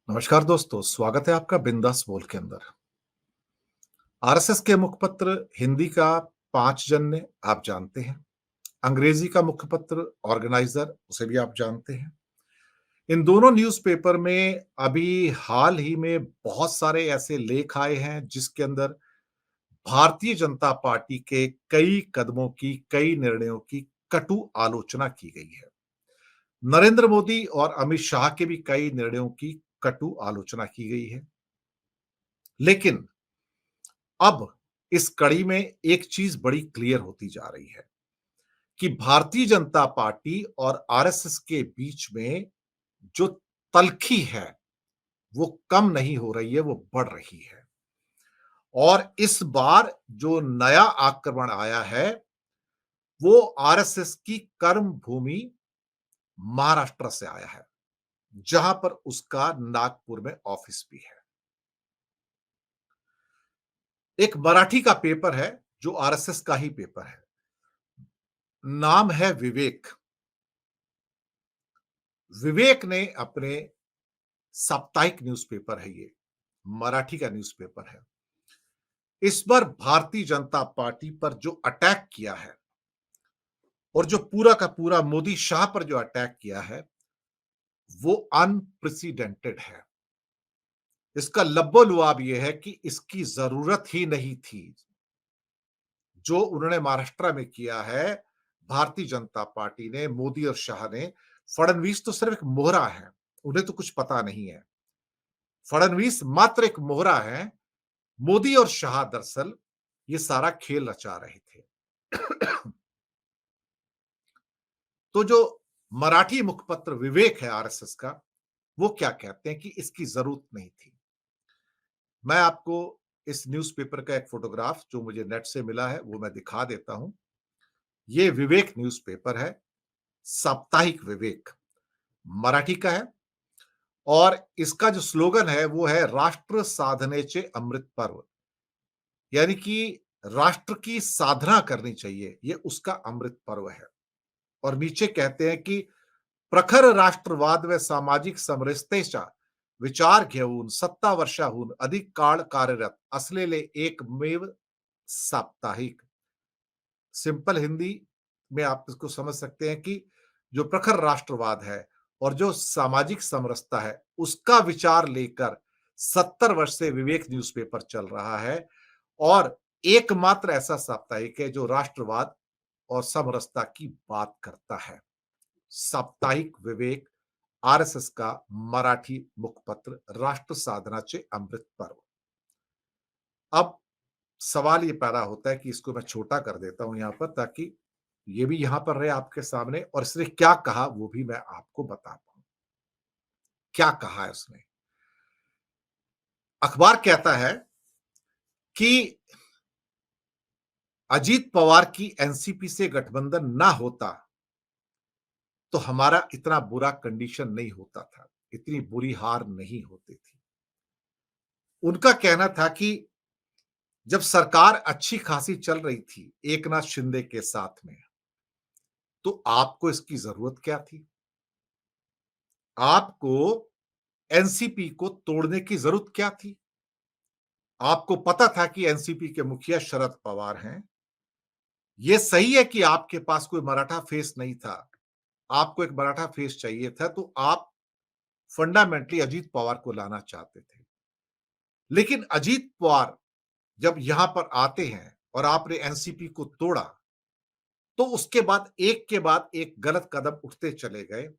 नमस्कार दोस्तों, स्वागत है आपका बिंदास बोल के अंदर। आरएसएस के मुखपत्र हिंदी का पांचजन्य आप जानते हैं। अंग्रेजी का मुखपत्र ऑर्गेनाइजर उसे भी आप जानते हैं। इन दोनों न्यूज़पेपर में अभी हाल ही में बहुत सारे ऐसे लेख आए हैं जिसके अंदर भारतीय जनता पार्टी के कई कदमों की, कई निर्णयों की कटु आलोचना की गई है। नरेंद्र मोदी और अमित शाह के भी कई निर्णयों की कटु आलोचना की गई है। लेकिन अब इस कड़ी में एक चीज बड़ी क्लियर होती जा रही है कि भारतीय जनता पार्टी और आरएसएस के बीच में जो तल्खी है वो कम नहीं हो रही है, वो बढ़ रही है। और इस बार जो नया आक्रमण आया है वो आरएसएस की कर्म भूमि महाराष्ट्र से आया है, जहां पर उसका नागपुर में ऑफिस भी है। एक मराठी का पेपर है जो आरएसएस का ही पेपर है। नाम है विवेक। विवेक ने अपने साप्ताहिक न्यूज़पेपर है ये, मराठी का न्यूज़पेपर है। इस बार भारतीय जनता पार्टी पर जो अटैक किया है और जो पूरा का पूरा मोदी शाह पर जो अटैक किया है, वो अनप्रेसिडेंटेड है। इसका लब्बो-लुआब ये है कि इसकी ज़रूरत ही नहीं थी। जो उन्होंने महाराष्ट्र में किया है, भारतीय जनता पार्टी ने, मोदी और शाह ने, फडणवीस तो सिर्फ एक मोहरा है, उन्हें तो कुछ पता नहीं है। फडणवीस मात्र एक मोहरा है। मोदी और शाह दरअसल ये सारा खेल रचा रहे थे। तो जो मराठी मुखपत्र विवेक है आरएसएस का, वो क्या कहते हैं कि इसकी जरूरत नहीं थी। मैं आपको इस न्यूज़पेपर का एक फोटोग्राफ जो मुझे नेट से मिला है वो मैं दिखा देता हूं। ये विवेक न्यूज़पेपर है, साप्ताहिक विवेक, मराठी का है। और इसका जो स्लोगन है वो है राष्ट्र साधनेचे अमृत पर्व, यानी कि राष्ट्र की साधना करनी चाहिए, ये उसका अमृत पर्व है। और नीचे कहते हैं कि प्रखर राष्ट्रवाद व सामाजिक समरसतेचा विचार घेऊन 7 वर्षाहून अधिक काळ कार्यरत असलेले एकमेव साप्ताहिक। सिंपल हिंदी में आप इसको समझ सकते हैं कि जो प्रखर राष्ट्रवाद है और जो सामाजिक समरसता है उसका विचार लेकर 70 वर्ष से विवेक न्यूज़पेपर चल रहा है। और एकमात्र ऐसा साप्ताहिक है जो राष्ट्रवाद और समरसता की बात करता है। साप्ताहिक विवेक, आरएसएस का मराठी मुखपत्र, राष्ट्र साधनाचे अमृत पर्व। अब सवाल ये पैदा होता है कि इसको मैं छोटा कर देता हूं यहां पर, ताकि ये भी यहां पर रहे आपके सामने और इसने क्या कहा वो भी मैं आपको बता पाऊं। क्या कहा है उसने? अखबार कहता है कि अजीत पवार की एनसीपी से गठबंधन ना होता तो हमारा इतना बुरा कंडीशन नहीं होता था, इतनी बुरी हार नहीं होती थी। उनका कहना था कि जब सरकार अच्छी खासी चल रही थी एकनाथ शिंदे के साथ में, तो आपको इसकी जरूरत क्या थी? आपको एनसीपी को तोड़ने की जरूरत क्या थी? आपको पता था कि एनसीपी के मुखिया शरद पवार हैं। यह सही है कि आपके पास कोई मराठा फेस नहीं था। आपको एक मराठा फेस चाहिए था, तो आप फंडामेंटली अजीत पवार को लाना चाहते थे। लेकिन अजीत पवार जब यहां पर आते हैं और आपने एनसीपी को तोड़ा, तो उसके बाद एक गलत कदम उठते चले गए।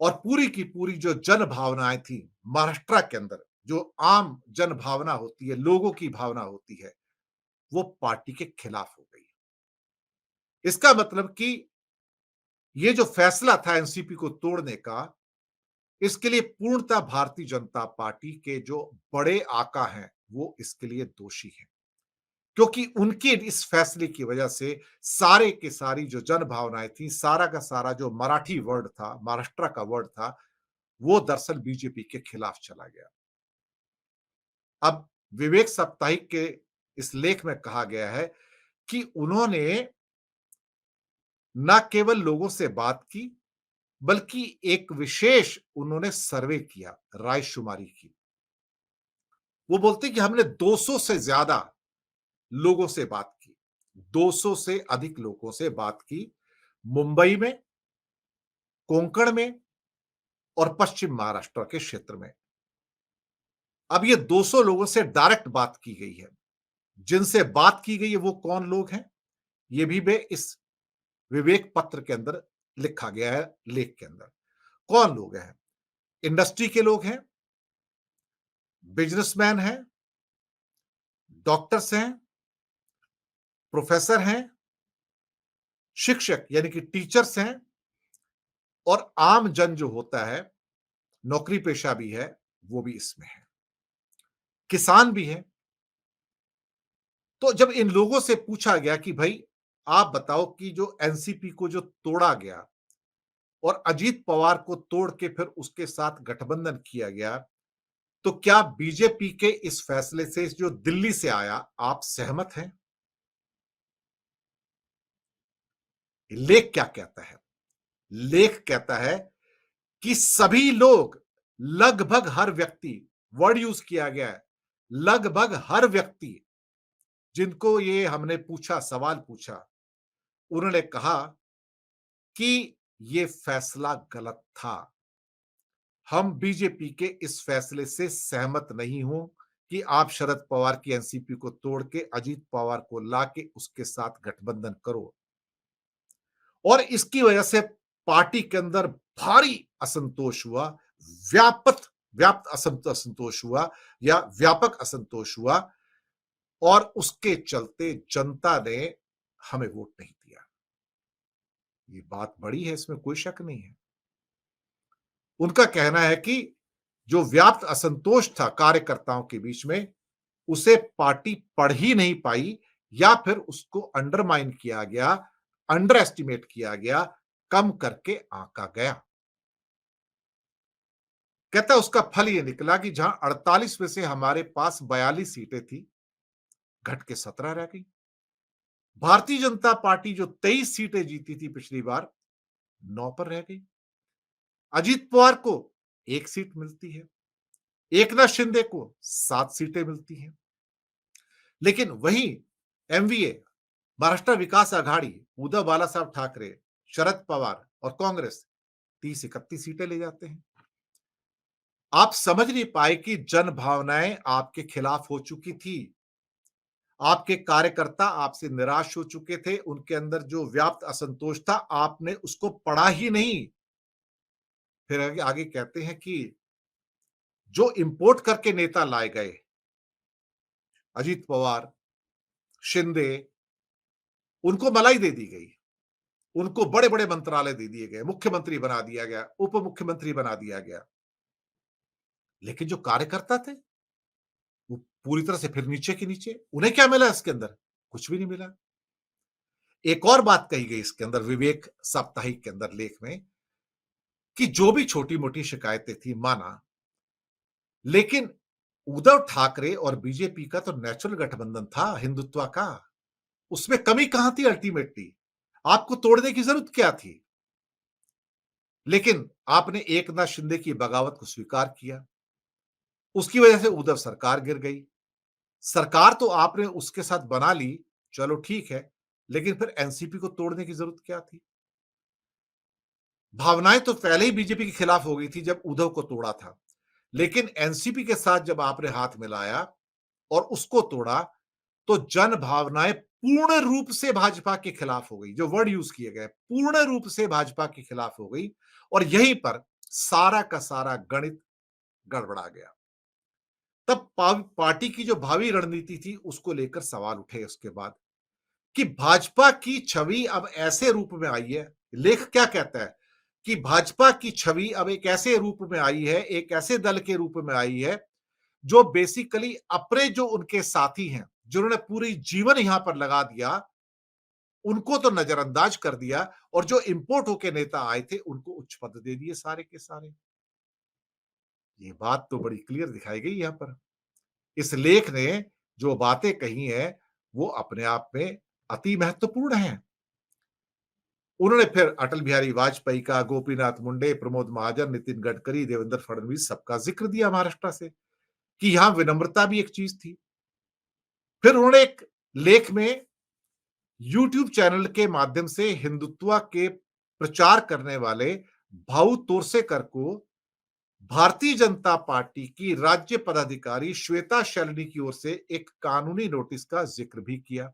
और पूरी की पूरी जो जन भावनाएं थी महाराष्ट्र के अंदर, जो आम जन भावना होती है, लोगों की भावना होती है, वो पार्टी के खिलाफ हो गई। इसका मतलब कि ये जो फैसला था एनसीपी को तोड़ने का, इसके लिए पूर्णतः भारतीय जनता पार्टी के जो बड़े आका हैं वो इसके लिए दोषी हैं। क्योंकि उनके इस फैसले की वजह से सारे के सारी जो जन भावनाएं थी, सारा का सारा जो मराठी वर्ड था, महाराष्ट्र का वर्ड था, वो दरअसल बीजेपी के खिलाफ चला गया। अब विवेक साप्ताहिक के इस लेख में कहा गया है कि उन्होंने न केवल लोगों से बात की, बल्कि एक विशेष उन्होंने सर्वे किया, रायशुमारी की। वो बोलते हैं कि हमने 200 से ज्यादा लोगों से बात की, 200 से अधिक लोगों से बात की, मुंबई में, कोंकण में और पश्चिम महाराष्ट्र के क्षेत्र में। अब ये 200 लोगों से डायरेक्ट बात की गई है। जिनसे बात की गई है वो कौन लोग हैं, ये भी मैं इस विवेक पत्र के अंदर लिखा गया है, लेख के अंदर। कौन लोग हैं? इंडस्ट्री के लोग हैं, बिजनेसमैन हैं, डॉक्टर्स हैं, प्रोफेसर हैं, शिक्षक यानी कि टीचर्स हैं और आम जन जो होता है, नौकरी पेशा भी है, वो भी इसमें है। किसान भी है। तो जब इन लोगों से पूछा गया कि भाई आप बताओ कि जो एनसीपी को जो तोड़ा गया और अजीत पवार को तोड़ के फिर उसके साथ गठबंधन किया गया, तो क्या बीजेपी के इस फैसले से जो दिल्ली से आया, आप सहमत हैं? लेख क्या कहता है? लेख कहता है कि सभी लोग, लगभग हर व्यक्ति, वर्ड यूज किया गया है, लगभग हर व्यक्ति जिनको ये हमने पूछा, सवाल पूछा, उन्होंने कहा कि ये फैसला गलत था। हम बीजेपी के इस फैसले से सहमत नहीं हूं कि आप शरद पवार की एनसीपी को तोड़ के अजीत पवार को लाके उसके साथ गठबंधन करो। और इसकी वजह से पार्टी के अंदर भारी असंतोष हुआ, व्यापक व्याप्त असंतोष हुआ या व्यापक असंतोष हुआ और उसके चलते जनता ने हमें वोट नहीं दिया। ये बात बड़ी है, इसमें कोई शक नहीं है। उनका कहना है कि जो व्याप्त असंतोष था कार्यकर्ताओं के बीच में, उसे पार्टी पढ़ ही नहीं पाई या फिर उसको अंडरमाइन किया गया, अंडर एस्टिमेट किया गया, कम करके आंका गया। कहता उसका फल यह निकला कि जहां 48 में से हमारे पास 42 सीटें थी, घट के 17 रह गई। भारतीय जनता पार्टी जो 23 सीटें जीती थी पिछली बार, 9 पर रह गई। अजीत पवार को 1 सीट मिलती है, एकनाथ शिंदे को 7 सीटें मिलती हैं। लेकिन वहीं एमवीए, महाराष्ट्र विकास आघाड़ी, उद्धव बाला साहब ठाकरे, शरद पवार और कांग्रेस 30-31 सीटें ले जाते हैं। आप समझ नहीं पाए कि जन भावनाएं आपके खिलाफ हो चुकी थी। आपके कार्यकर्ता आपसे निराश हो चुके थे, उनके अंदर जो व्याप्त असंतोष था, आपने उसको पढ़ा ही नहीं। फिर आगे आगे कहते हैं कि जो इंपोर्ट करके नेता लाए गए, अजीत पवार, शिंदे, उनको मलाई दे दी गई। उनको बड़े-बड़े मंत्रालय दे दिए गए, मुख्यमंत्री बना दिया गया, उप मुख्यमंत्री बना दिया गया। लेकिन जो कार्यकर्ता थे, वो पूरी तरह से फिर नीचे के नीचे। उन्हें क्या मिला इसके अंदर? कुछ भी नहीं मिला। एक और बात कही गई इसके अंदर, विवेक साप्ताहिक के अंदर लेख में, कि जो भी छोटी-मोटी शिकायतें थी माना, लेकिन उद्धव ठाकरे और बीजेपी का तो नेचुरल गठबंधन था हिंदुत्व का। उसमें कमी कहां थी अल्टीमेटली? आपको तोड़ने की जरूरत क्या थी? लेकिन आपने एकनाथ शिंदे की बगावत को स्वीकार किया। उसकी वजह से उद्धव सरकार गिर गई। सरकार तो आपने उसके साथ बना ली, चलो ठीक है, लेकिन फिर एनसीपी को तोड़ने की जरूरत क्या थी? भावनाएं तो पहले ही बीजेपी के खिलाफ हो गई थी जब उद्धव को तोड़ा था। लेकिन एनसीपी के साथ जब आपने हाथ मिलाया और उसको तोड़ा, तो जन भावनाएं पूर्ण रूप से भाजपा के खिलाफ हो गई। जो वर्ड यूज किए गए, पूर्ण रूप से भाजपा के खिलाफ हो गई और यहीं पर सारा का सारा गणित गड़बड़ा गया। तब पार्टी की जो भावी रणनीति थी उसको लेकर सवाल उठे उसके बाद, कि भाजपा की छवि अब ऐसे रूप में आई है। लेख क्या कहता है कि भाजपा की छवि अब एक ऐसे रूप में आई है, एक ऐसे दल के रूप में आई है जो बेसिकली अपने जो उनके साथी हैं, जिन्होंने पूरी जीवन यहां पर लगा दिया, उनको तो नजरअंदाज कर दिया और जो इंपोर्ट होके नेता आए थे उनको उच्च पद दे दिए सारे के सारे। ये बात तो बड़ी क्लियर दिखाई गई यहां पर। इस लेख ने जो बातें कही हैं वो अपने आप में अति महत्वपूर्ण हैं। उन्होंने फिर अटल बिहारी वाजपेयी का, गोपीनाथ मुंडे, प्रमोद महाजन, नितिन गडकरी, देवेंद्र फडणवीस सबका जिक्र दिया महाराष्ट्र से कि यहां विनम्रता भी एक चीज थी। फिर उन्होंने एक लेख में यूट्यूब चैनल के माध्यम से हिंदुत्व के प्रचार करने वाले भाऊ तोरसेकर को भारतीय जनता पार्टी की राज्य पदाधिकारी श्वेता शैलनी की ओर से एक कानूनी नोटिस का जिक्र भी किया।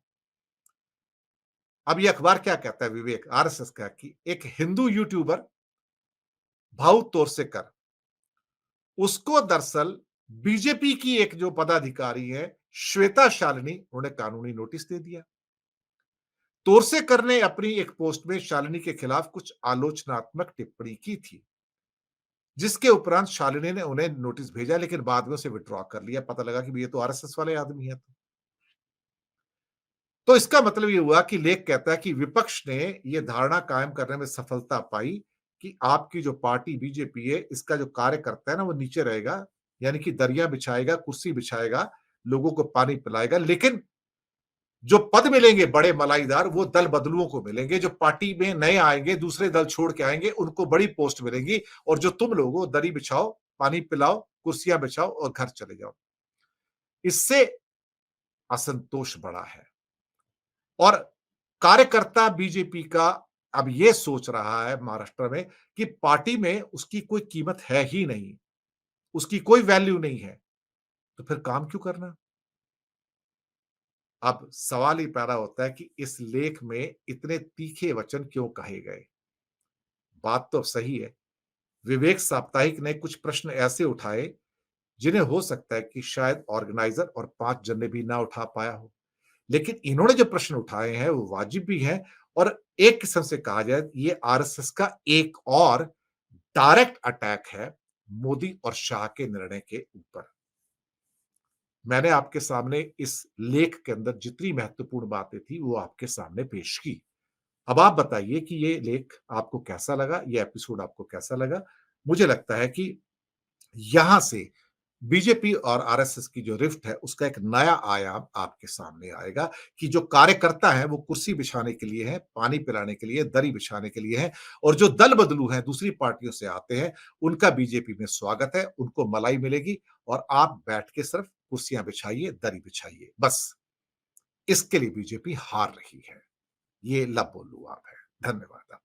अब ये अखबार क्या कहता है, विवेक आरएसएस का, कि एक हिंदू यूट्यूबर भाऊ तोरसेकर, उसको दरअसल बीजेपी की एक जो पदाधिकारी है श्वेता शालिनी, उन्होंने कानूनी नोटिस दे दिया। तोरसेकर ने अपनी एक पोस्ट में शालिनी के खिलाफ कुछ आलोचनात्मक टिप्पणी की थी, जिसके उपरांत शालिनी ने उन्हें नोटिस भेजा, लेकिन बाद में उसे विथड्रॉ कर लिया। पता लगा कि ये तो आरएसएस वाले आदमी है। तो इसका मतलब ये हुआ कि लेख कहता है कि विपक्ष ने ये धारणा कायम करने में सफलता पाई कि आपकी जो पार्टी बीजेपी है, इसका जो कार्यकर्ता है ना, वो नीचे रहेगा, यानी कि दरिया बिछाएगा, कुर्सी बिछाएगा, लोगों को पानी पिलाएगा, लेकिन जो पद मिलेंगे बड़े मलाईदार, वो दल बदलुओं को मिलेंगे। जो पार्टी में नए आएंगे, दूसरे दल छोड़ के आएंगे, उनको बड़ी पोस्ट मिलेंगी, और जो तुम लोगों दरी बिछाओ, पानी पिलाओ, कुर्सियां बिछाओ और घर चले जाओ। इससे असंतोष बढ़ा है और कार्यकर्ता बीजेपी का अब ये सोच रहा है महाराष्ट्र में कि पार्टी में उसकी कोई कीमत है ही नहीं, उसकी कोई वैल्यू नहीं है, तो फिर काम क्यों करना? अब सवाल ही पैदा होता है कि इस लेख में इतने तीखे वचन क्यों कहे गए? बात तो सही है। विवेक साप्ताहिक ने कुछ प्रश्न ऐसे उठाए जिन्हें हो सकता है कि शायद ऑर्गेनाइजर और 5 जन ने भी ना उठा पाया हो। लेकिन इन्होंने जो प्रश्न उठाए हैं वो वाजिब भी हैं, और एक किस्म से कहा जाए ये आरएसएस का एक और डायरेक्ट अटैक है मोदी और शाह के निर्णय के ऊपर। मैंने आपके सामने इस लेख के अंदर जितनी महत्वपूर्ण बातें थी वो आपके सामने पेश की। अब आप बताइए कि ये लेख आपको कैसा लगा, ये एपिसोड आपको कैसा लगा? मुझे लगता है कि यहां से बीजेपी और आरएसएस की जो रिफ्ट है उसका एक नया आयाम आपके सामने आएगा कि जो कार्यकर्ता हैं वो कुर्सी बिछाने के लिए हैं, पानी पिलाने के लिए, दरी बिछाने के लिए हैं, और जो दल बदलू हैं, दूसरी पार्टियों से आते हैं, उनका बीजेपी में स्वागत है, उनको मलाई मिलेगी, और आप बैठ के सिर्फ कुर्सियां बिछाइए, दरी बिछाइए, बस। इसके लिए बीजेपी हार रही है। ये लब बोलू आप है। धन्यवाद।